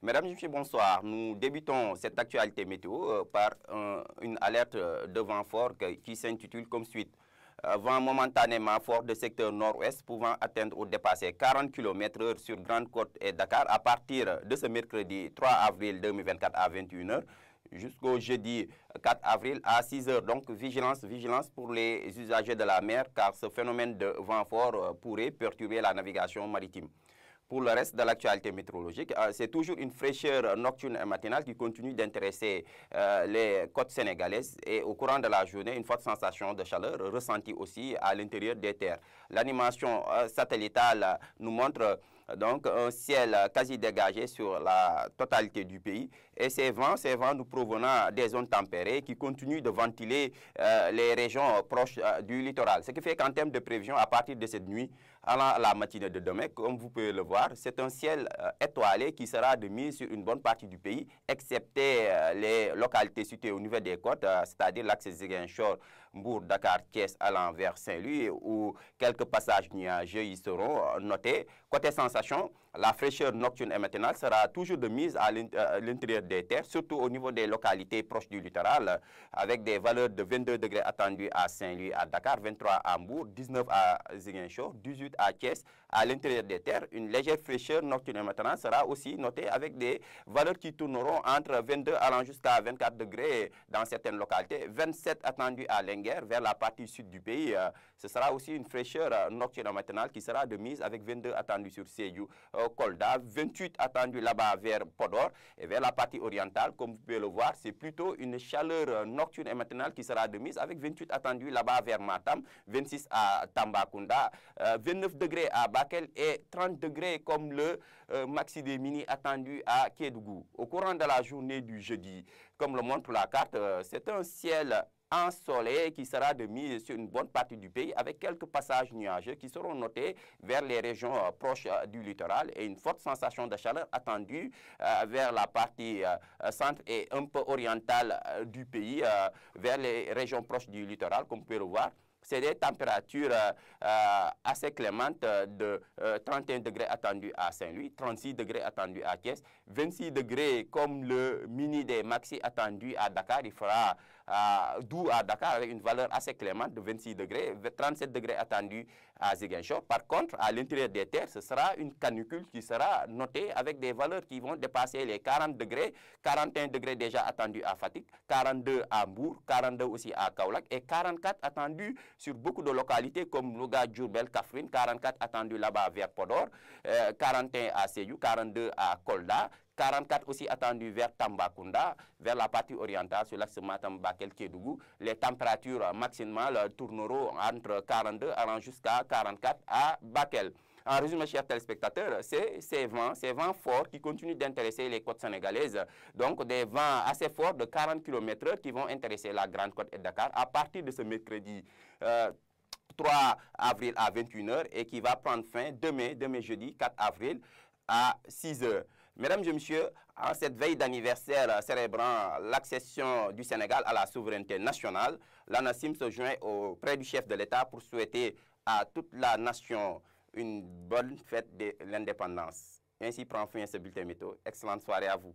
Mesdames et messieurs, bonsoir. Nous débutons cette actualité météo par une alerte de vent fort qui s'intitule comme suite. Vent momentanément fort de secteur nord-ouest pouvant atteindre ou dépasser 40 km/h sur Grande Côte et Dakar à partir de ce mercredi 3 avril 2024 à 21 h jusqu'au jeudi 4 avril à 6 h. Donc vigilance pour les usagers de la mer car ce phénomène de vent fort pourrait perturber la navigation maritime. Pour le reste de l'actualité météorologique, c'est toujours une fraîcheur nocturne et matinale qui continue d'intéresser les côtes sénégalaises et au courant de la journée, une forte sensation de chaleur ressentie aussi à l'intérieur des terres. L'animation satellitale nous montre donc un ciel quasi dégagé sur la totalité du pays et ces vents nous provenant des zones tempérées qui continuent de ventiler les régions proches du littoral. Ce qui fait qu'en termes de prévision, à partir de cette nuit, à la matinée de demain, comme vous pouvez le voir, c'est un ciel étoilé qui sera de mise sur une bonne partie du pays, excepté les localités situées au niveau des côtes, c'est-à-dire l'axe Ziguinchor, Mbour, Dakar, Thiès, allant vers Saint-Louis, où quelques passages nuageux y seront notés. Côté sensation, la fraîcheur nocturne et matinale sera toujours de mise à l'intérieur des terres, surtout au niveau des localités proches du littoral, avec des valeurs de 22 degrés attendues à Saint-Louis, à Dakar, 23 à Mbour, 19 à Ziguinchor, 18 à Thiès, à l'intérieur des terres. Une légère fraîcheur nocturne et matinale sera aussi notée avec des valeurs qui tourneront entre 22 allant jusqu'à 24 degrés dans certaines localités, 27 attendues à Linguère, vers la partie sud du pays. Ce sera aussi une fraîcheur nocturne et matinale qui sera de mise avec 22 attendus sur Sédhiou, Kolda, 28 attendus là-bas vers Podor et vers la partie orientale, comme vous pouvez le voir, c'est plutôt une chaleur nocturne et matinale qui sera de mise avec 28 attendus là-bas vers Matam, 26 à Tambacounda, 29 degrés à Bakel et 30 degrés comme le maxi des mini attendu à Kédougou. Au courant de la journée du jeudi, comme le montre la carte, c'est un ciel ensoleillé qui sera de mise sur une bonne partie du pays avec quelques passages nuageux qui seront notés vers les régions proches du littoral et une forte sensation de chaleur attendue vers la partie centre et un peu orientale du pays, vers les régions proches du littoral, comme vous pouvez le voir. C'est des températures assez clémentes de 31 degrés attendus à Saint-Louis, 36 degrés attendus à Thiès, 26 degrés comme le mini des maxi attendus à Dakar. Il fera doux à Dakar avec une valeur assez clémente de 26 degrés, 37 degrés attendus à Ziguinchor. Par contre, à l'intérieur des terres, ce sera une canicule qui sera notée avec des valeurs qui vont dépasser les 40 degrés, 41 degrés déjà attendus à Fatick, 42 à Mbour, 42 aussi à Kaolack et 44 attendus sur beaucoup de localités comme Louga, Diourbel, Kaffrine, 44 attendus là-bas vers Podor, 41 à Sédhiou, 42 à Kolda, 44 aussi attendus vers Tambacounda, vers la partie orientale sur l'axe Matam, Bakel, Kédougou. Les températures maximales tourneront entre 42 allant jusqu'à 44 à Bakel. En résumé, chers téléspectateurs, c'est ces vents forts qui continuent d'intéresser les côtes sénégalaises. Donc, des vents assez forts de 40 km/h qui vont intéresser la Grande Côte et Dakar à partir de ce mercredi 3 avril à 21 h et qui va prendre fin demain jeudi 4 avril à 6 h. Mesdames et messieurs, en cette veille d'anniversaire célébrant l'accession du Sénégal à la souveraineté nationale, l'ANACIM se joint auprès du chef de l'État pour souhaiter à toute la nation une bonne fête de l'indépendance. Ainsi prend fin ce bulletin météo. Excellente soirée à vous.